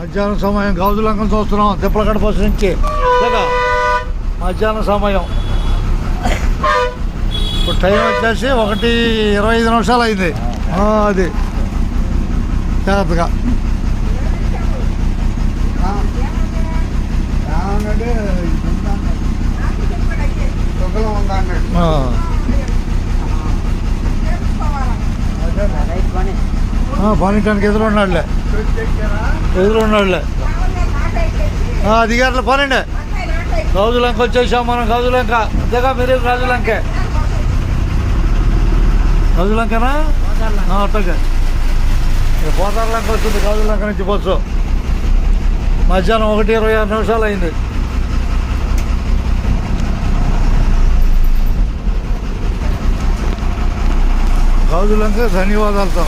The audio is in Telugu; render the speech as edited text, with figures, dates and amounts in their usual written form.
మధ్యాహ్నం సమయం గాజులంకం చూస్తున్నాం తిప్పలగడ బస్సు నుంచి కదా. మధ్యాహ్నం సమయం ఇప్పుడు టైం వచ్చేసి 1:25 అయింది. అది జాగ్రత్తగా పనిటానికి ఎదురు ఉన్నాడులే అధికారులు పనండి. గాజులంక వచ్చేసాం మనం. గాజులంక అంతేగా మీరు గాజులంకే గాజులంకనా అట్టగా పోతారులంక వచ్చింది. గాజులంక నుంచి బస్సు మధ్యాహ్నం 1:26 అయింది. గాజులంక ధన్యవాదాలతో.